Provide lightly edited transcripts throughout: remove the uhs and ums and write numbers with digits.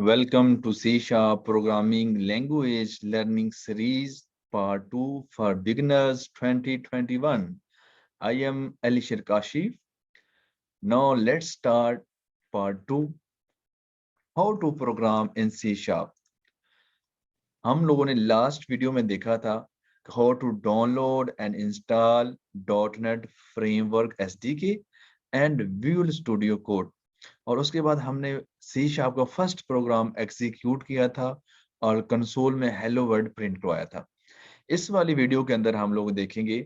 Welcome to C Sharp Programming Language Learning Series Part 2 for Beginners 2021. I am Alishir Kashif. Now let's start Part 2. How to program in C Sharp. हम लोगों ने last video में देखा था how to download and install .NET Framework SDK and Visual Studio Code. और उसके बाद हमने सी शार्प का फर्स्ट प्रोग्राम एग्जीक्यूट किया था और कंसोल में हेलो वर्ल्ड प्रिंट करवाया था। इस वाली वीडियो के अंदर हम लोग देखेंगे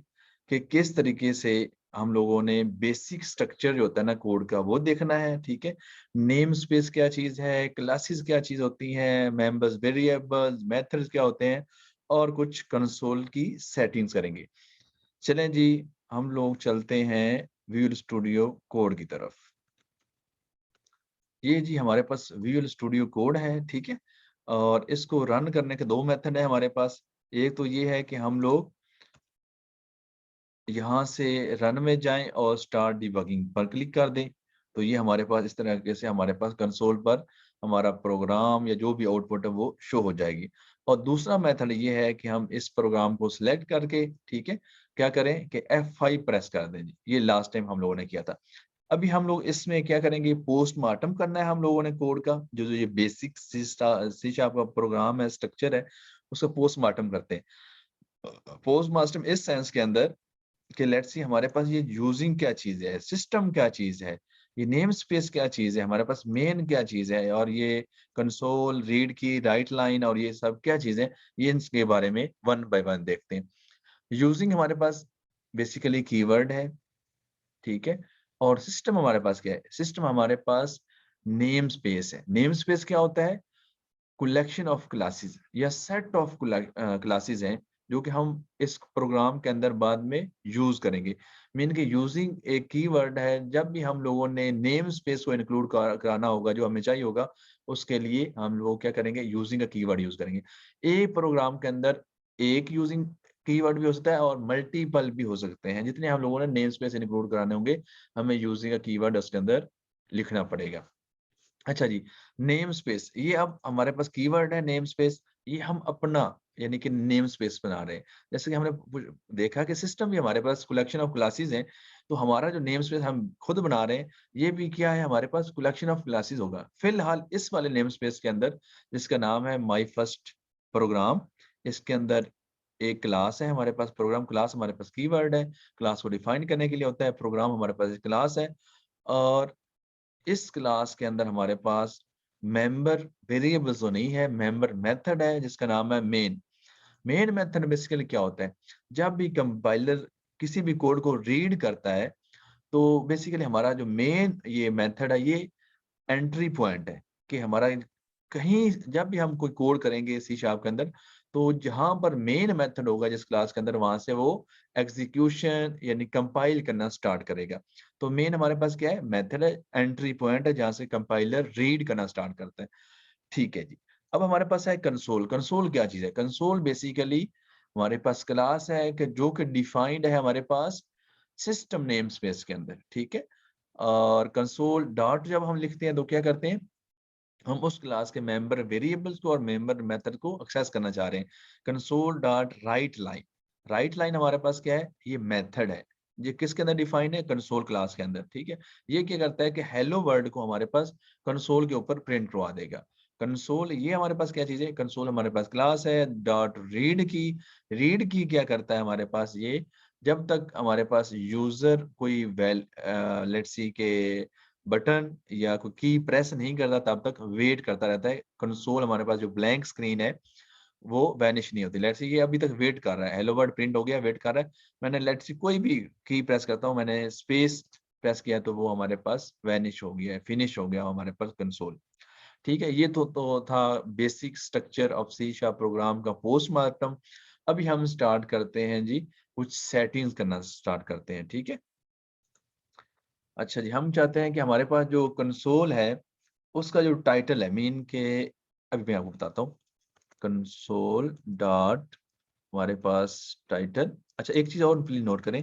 कि किस तरीके से हम लोगों ने बेसिक स्ट्रक्चर जो होता है ना कोड का वो देखना है। ठीक है, नेम स्पेस क्या चीज है, क्लासेस क्या चीज होती हैं, मेंबर्स, वेरिएबल्स, मेथड्स क्या होते हैं और कुछ कंसोल की सेटिंग्स करेंगे। चलें जी, हम लोग चलते हैं विजुअल स्टूडियो कोड की तरफ। ये जी हमारे पास विजुअल स्टूडियो कोड है। ठीक है, और इसको रन करने के दो मेथड है हमारे पास। एक तो ये है कि हम लोग यहाँ से रन में जाएं और स्टार्ट डिबगिंग पर क्लिक कर दें, तो ये हमारे पास इस तरीके से हमारे पास कंसोल पर हमारा प्रोग्राम या जो भी आउटपुट है वो शो हो जाएगी। और दूसरा मेथड ये है कि हम इस प्रोग्राम को सिलेक्ट करके, ठीक है, क्या करें कि F5 प्रेस कर दें। ये लास्ट टाइम हम लोगों ने किया था। अभी हम लोग इसमें क्या करेंगे, पोस्टमार्टम करना है हम लोगों ने कोड का। जो जो ये बेसिक सी शार्प का प्रोग्राम है, स्ट्रक्चर है, उसका पोस्टमार्टम करते हैं। पोस्टमार्टम इस सेंस के अंदर कि लेट्स सी हमारे पास ये यूजिंग क्या चीज है, सिस्टम क्या चीज है, ये नेम स्पेस क्या चीज है, हमारे पास मेन क्या चीज है, और ये कंसोल, रीड की, राइट लाइन और ये सब क्या चीज है, ये इसके बारे में वन बाय वन देखते हैं। यूजिंग हमारे पास बेसिकली कीवर्ड है। ठीक है, और सिस्टम हमारे पास क्या है, सिस्टम हमारे पास नेम स्पेस है। नेम स्पेस क्या होता है, कलेक्शन ऑफ क्लासेस या सेट ऑफ क्लासेस हैं जो कि हम इस प्रोग्राम के अंदर बाद में यूज करेंगे। मीन के यूजिंग एक कीवर्ड है। जब भी हम लोगों ने नेम स्पेस को इंक्लूड कराना होगा, जो हमें चाहिए होगा, उसके लिए हम लोग क्या करेंगे, यूजिंग का कीवर्ड यूज करेंगे। एक प्रोग्राम के अंदर एक यूजिंग कीवर्ड भी हो सकता है और मल्टीपल भी हो सकते हैं। जितने हम लोगों ने नेम स्पेस इंक्लूड कराने होंगे, हमें यूजिंग का कीवर्ड उसके अंदर लिखना पड़ेगा। अच्छा जी, नेम स्पेस, ये अब हमारे पास कीवर्ड है नेम स्पेस, ये हम अपना यानी कि नेम स्पेस बना रहे हैं। जैसे कि हमने देखा कि सिस्टम भी हमारे पास कलेक्शन ऑफ क्लासेस हैं, तो हमारा जो नेम स्पेस हम खुद बना रहे हैं, ये भी क्या है, हमारे पास कलेक्शन ऑफ क्लासेस होगा। फिलहाल इस वाले नेम स्पेस के अंदर, जिसका नाम है माय फर्स्ट प्रोग्राम, इसके अंदर एक क्लास है हमारे पास। प्रोग्राम क्लास हमारे पास कीवर्ड है, क्लास को डिफाइन करने के लिए होता है। प्रोग्राम हमारे पास एक क्लास है, और इस क्लास के अंदर हमारे पास मेंबर वेरिएबल्स तो नहीं है, मेंबर मेथड है जिसका नाम है मेन। मेन मेथड बेसिकली क्या होता है, जब भी कंपाइलर किसी भी कोड को रीड करता है, तो बेसिकली हमारा जो मेन ये मेथड है, ये एंट्री पॉइंट है कि हमारा कहीं जब भी हम कोई कोड करेंगे सी शार्प के अंदर, तो जहां पर मेन मेथड होगा जिस क्लास के अंदर, वहां से वो एग्जीक्यूशन यानी कंपाइल करना स्टार्ट करेगा। तो मेन हमारे पास क्या है, मेथड है, एंट्री पॉइंट है जहां से कंपाइलर रीड करना स्टार्ट करता है। ठीक है जी, अब हमारे पास है कंसोल। कंसोल क्या चीज है, कंसोल बेसिकली हमारे पास क्लास है कि जो कि डिफाइंड है हमारे पास सिस्टम नेम स्पेस के अंदर। ठीक है, और कंसोल डॉट जब हम लिखते हैं तो क्या करते हैं, हम उस क्लास के मेंबर वेरिएबल्स को और मेंबर मेथड को एक्सेस करना चाह रहे हैं। Console dot right line, right line हमारे पास क्या है, ये मेथड है। ये किसके अंदर डिफाइन है, कंसोल क्लास के अंदर। ठीक है, ये क्या करता है कि हेलो वर्ल्ड को हमारे पास कंसोल के ऊपर प्रिंट करवा देगा। कंसोल ये हमारे पास क्या चीज है, कंसोल हमारे पास क्लास है। डॉट रीड की, रीड की क्या करता है हमारे पास, ये जब तक हमारे पास यूजर कोई लेट्स सी के बटन या कोई की प्रेस नहीं करता, तब तक वेट करता रहता है। कंसोल हमारे पास जो ब्लैंक स्क्रीन है वो वैनिश नहीं होती। लेट्स सी ये अभी तक वेट कर रहा है, हेलो वर्ड प्रिंट हो गया, वेट कर रहा है। मैंने लेट्स सी कोई भी की प्रेस करता हूँ, मैंने स्पेस प्रेस किया तो वो हमारे पास वैनिश हो गया, फिनिश हो गया हमारे पास कंसोल। ठीक है, ये तो था basic structure of C sharp program का पोस्टमार्टम। अभी हम स्टार्ट करते हैं जी, कुछ सेटिंग्स करना स्टार्ट करते हैं। ठीक है, अच्छा जी, हम चाहते हैं कि हमारे पास जो कंसोल है उसका जो टाइटल है, मीन के अभी मैं आपको बताता हूँ। कंसोल डॉट हमारे पास टाइटल। अच्छा, एक चीज और प्लीज नोट करें,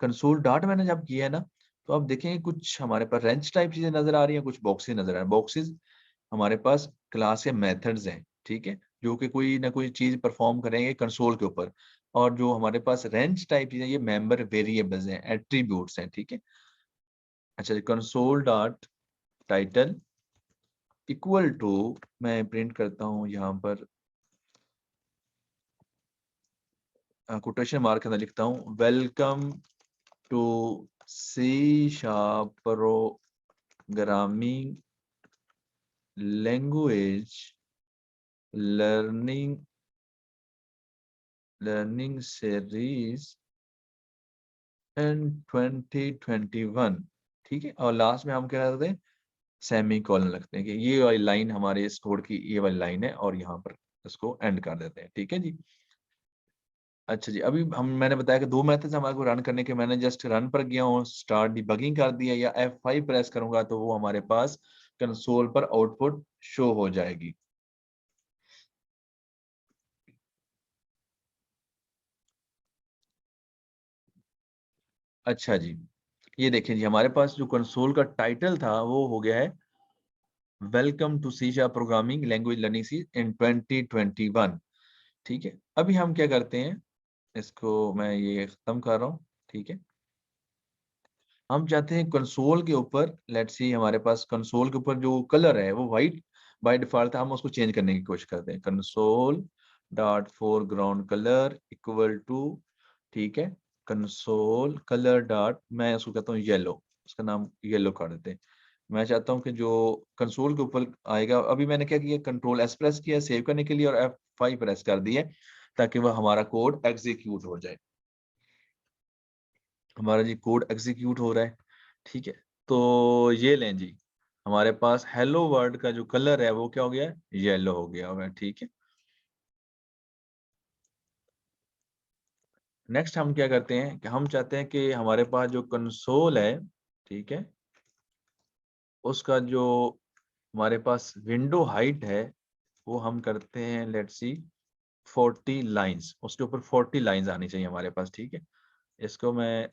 कंसोल डॉट मैंने जब किया है ना, तो आप देखेंगे कुछ हमारे पास रेंच टाइप चीजें नजर आ रही हैं, कुछ बॉक्सेस नजर आ रहे हैं। बॉक्सेस हमारे पास क्लास या मेथड्स हैं, ठीक है, जो कि कोई ना कोई चीज परफॉर्म करेंगे कंसोल के ऊपर। और जो हमारे पास रेंज टाइप चीजें, ये मेंबर वेरिएबल्स हैं, एट्रीब्यूट्स हैं, ठीक है। अच्छा, console dot title equal to, मैं प्रिंट करता हूँ यहाँ पर, कोटेशन मार्क के अंदर लिखता हूँ, welcome to C sharp programming language learning series and 2021, ठीक है। और लास्ट में हम क्या करते हैं, सेमी कॉलन लगते हैं कि ये वाली लाइन हमारे इस कोड की ये वाली लाइन है, और यहाँ पर इसको एंड कर देते हैं, ठीक है जी। अच्छा जी, अभी मैंने बताया कि दो मेथड्स हमारे को रन करने के। मैंने जस्ट रन पर गया हूँ, स्टार्ट डिबगिंग कर दिया, या F5 प्रेस करूंगा तो वो हमारे पास कंसोल पर आउटपुट शो हो जाएगी। अच्छा जी, ये देखिए जी, हमारे पास जो कंसोल का टाइटल था वो हो गया है welcome to C sharp programming language learning C in 2021, ठीक है। अभी हम क्या करते हैं, इसको मैं ये खत्म कर रहा हूँ, ठीक है। हम चाहते हैं कंसोल के ऊपर, लेट्स सी हमारे पास कंसोल के ऊपर जो कलर है वो वाइट बाय डिफॉल्ट था, हम उसको चेंज करने की कोशिश करते हैं। Console dot foreground colour equal to, ठीक है, कंसोल कलर डॉट, मैं उसको कहता हूँ येलो, उसका नाम येलो कर देते हैं। मैं चाहता हूँ कि जो कंसोल के ऊपर आएगा, अभी मैंने क्या किया, कंट्रोल एस प्रेस किया सेव करने के लिए, और F5 प्रेस कर दिया ताकि वह हमारा कोड एग्जीक्यूट हो जाए। हमारा जी कोड एग्जीक्यूट हो रहा है, ठीक है। तो ये लें जी, हमारे पास हेलो वर्ल्ड का जो कलर है वो क्या हो गया, येलो हो गया हुआ है, ठीक है। नेक्स्ट हम क्या करते हैं कि हम चाहते हैं कि हमारे पास जो कंसोल है, ठीक है, उसका जो हमारे पास विंडो हाइट है वो हम करते हैं, लेट्स सी 40 लाइंस, उसके ऊपर 40 लाइंस आनी चाहिए हमारे पास, ठीक है। इसको मैं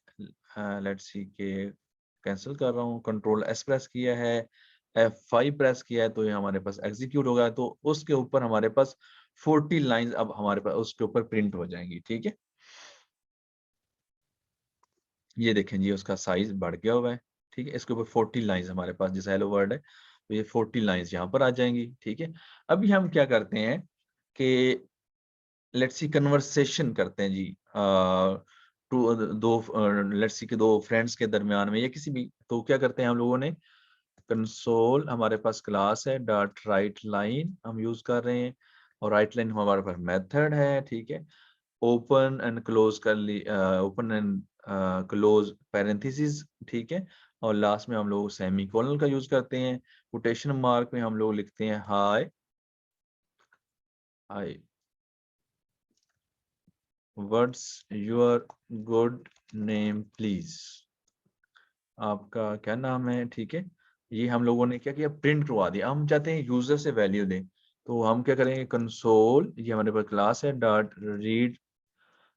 लेट्स सी के कैंसिल कर रहा हूँ, कंट्रोल एस प्रेस किया है, F5 प्रेस किया है, तो ये हमारे पास एग्जीक्यूट होगा, तो उसके ऊपर हमारे पास 40 लाइंस अब हमारे पास उसके ऊपर प्रिंट हो जाएंगी, ठीक है। ये देखें जी, उसका साइज बढ़ गया हुआ है, ठीक है। इसके ऊपर 40 लाइंस हमारे पास, जैसे हेलो वर्ड है तो ये 40 लाइंस यहाँ पर आ जाएंगी, ठीक है। अभी हम क्या करते हैं कि लेट्स सी कन्वर्सेशन करते हैं जी, टू दो लेट्स सी के दो फ्रेंड्स के दरमियान में, या किसी भी, तो क्या करते हैं हम लोगों ने, कंसोल हमारे पास क्लास है डॉट राइट लाइन हम यूज कर रहे हैं, और राइट लाइन हमारे पास मेथड है, ठीक है। ओपन एंड क्लोज कर ली, ओपन एंड क्लोज पैरेंथेसिस, ठीक है। और लास्ट में हम लोग सेमीकोलन का यूज करते हैं। कोटेशन मार्क में हम लोग लिखते हैं hi hi, what's your good name please, आपका क्या नाम है, ठीक है। ये हम लोगों ने क्या किया, प्रिंट करवा दिया। हम चाहते हैं यूजर से वैल्यू दें, तो हम क्या करेंगे, कंसोल, ये हमारे पास क्लास है डॉट रीड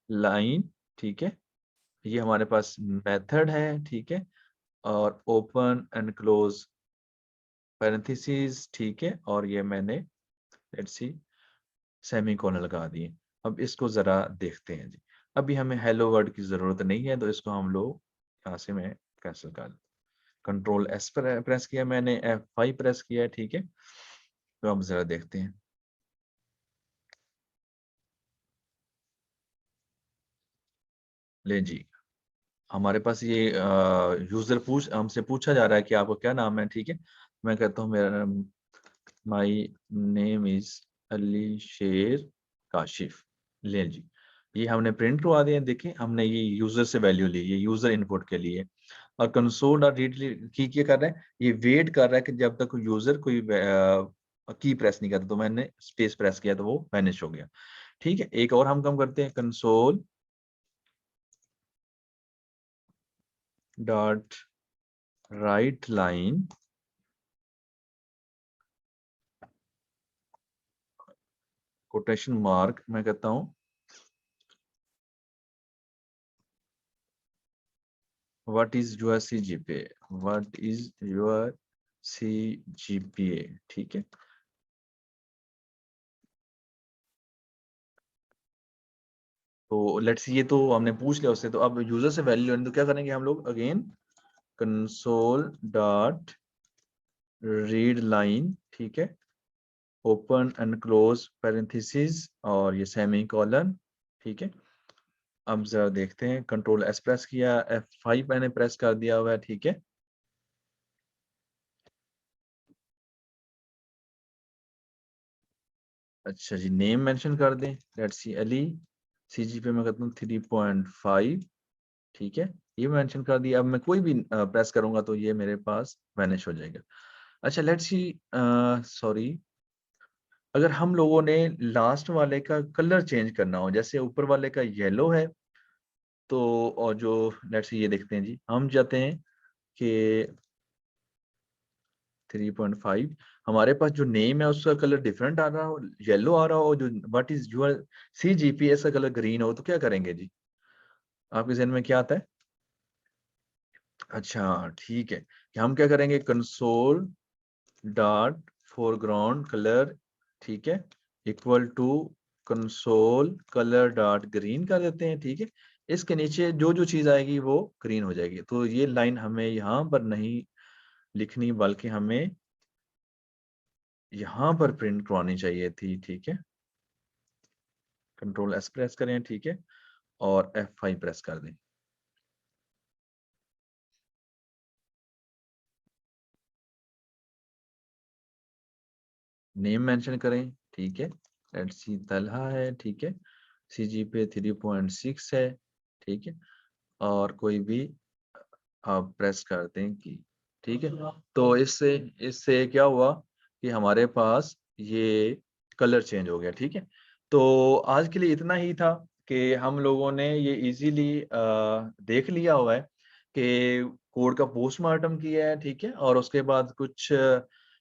लाइन, ठीक है। ये हमारे पास मेथड है, ठीक है। और ओपन एंड क्लोज पैरेंथेसिस, ठीक है। और ये मैंने लेट्स सी सेमीकोलन लगा दिए। अब इसको जरा देखते हैं जी। अभी हमें हेलो वर्ड की जरूरत नहीं है, तो इसको हम लोग यहाँ से मैं कैंसिल कर, कंट्रोल एस पर प्रेस किया मैंने, F5 प्रेस किया है, ठीक है। तो अब जरा देखते हैं, ले जी, हमारे पास ये यूजर हमसे पूछा जा रहा है कि आपका क्या नाम है, ठीक है। मैं कहता हूँ मेरा नाम, माई नेम इज अली शेर काशिफ, ले जी, ये हमने प्रिंट करवा दिया। देखिए, हमने ये यूजर से वैल्यू ली, ये यूजर इनपुट के लिए। और कंसोल और रीड की क्या कर रहा है, ये वेट कर रहा है कि जब तक यूजर कोई की प्रेस नहीं करता, तो मैंने स्पेस प्रेस किया तो वो वैनिश हो गया, ठीक है। एक और हम काम करते हैं, console dot right line quotation mark, मैं कहता हूं what is your CGPA, what is your CGPA, ठीक है। तो लेट्स, ये तो हमने पूछ लिया उससे, तो अब यूजर से वैल्यू लेनी, तो क्या करेंगे हम लोग, again console dot read line, ठीक है, ओपन एंड क्लोज पैरेंथेसिस और ये सेमी कॉलन, ठीक है। अब जरा देखते हैं, कंट्रोल एस प्रेस किया, F5 मैंने प्रेस कर दिया हुआ है, ठीक है। अच्छा जी, नेम मेंशन कर दें, लेट्स सी अली, CGPA में करता हूँ 3.5, ठीक है, ये मेंशन कर दिया। अब मैं कोई भी प्रेस करूंगा तो ये मेरे पास वैनिश हो जाएगा। अच्छा लेट्स सी, सॉरी, अगर हम लोगों ने लास्ट वाले का कलर चेंज करना हो, जैसे ऊपर वाले का येलो है, तो और जो लेट्स सी ये देखते हैं जी, हम चाहते हैं कि 3.5 हमारे पास जो नेम है उसका कलर डिफरेंट आ रहा हो, येलो आ रहा हो, जो व्हाट इज योर CGPA का कलर ग्रीन हो, तो क्या करेंगे जी, आपके जहन में क्या आता है? अच्छा ठीक है, कि हम क्या करेंगे, कंसोल डॉट फोरग्राउंड कलर, ठीक है, equal to console colour dot green कर देते हैं, ठीक है। इसके नीचे जो जो चीज आएगी वो ग्रीन हो जाएगी। तो ये लाइन हमें यहाँ पर नहीं लिखनी, बल्कि हमें यहाँ पर प्रिंट करवानी चाहिए थी, ठीक है। कंट्रोल एस प्रेस करें, ठीक है, और F5 प्रेस कर दें। नेम मेंशन करें, ठीक है, लेट्स सी तलहा है, ठीक है, CGPA 3.6 है, ठीक है, और कोई भी आप प्रेस कर दें कि, ठीक है। तो इससे इससे क्या हुआ कि हमारे पास ये कलर चेंज हो गया, ठीक है। तो आज के लिए इतना ही था कि हम लोगों ने ये इजीली देख लिया हुआ है कि कोड का पोस्टमार्टम किया है, ठीक है, और उसके बाद कुछ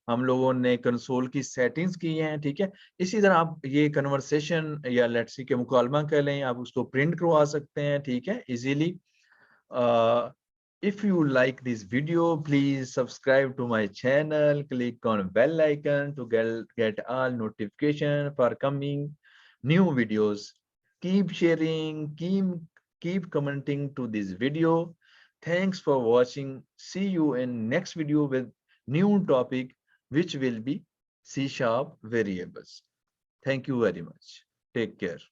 हम लोगों ने कंसोल की सेटिंग्स की हैं, ठीक है। इसी तरह आप ये कन्वर्सेशन या लेट्स सी के मुकालमा कर लें, आप उसको प्रिंट करवा सकते हैं, ठीक है, easily. If you like this video, please subscribe to my channel, click on bell icon to get all notification for coming new videos. Keep sharing, keep commenting to this video. Thanks for watching. See you in next video with new topic, which will be C# variables. Thank you very much. Take care.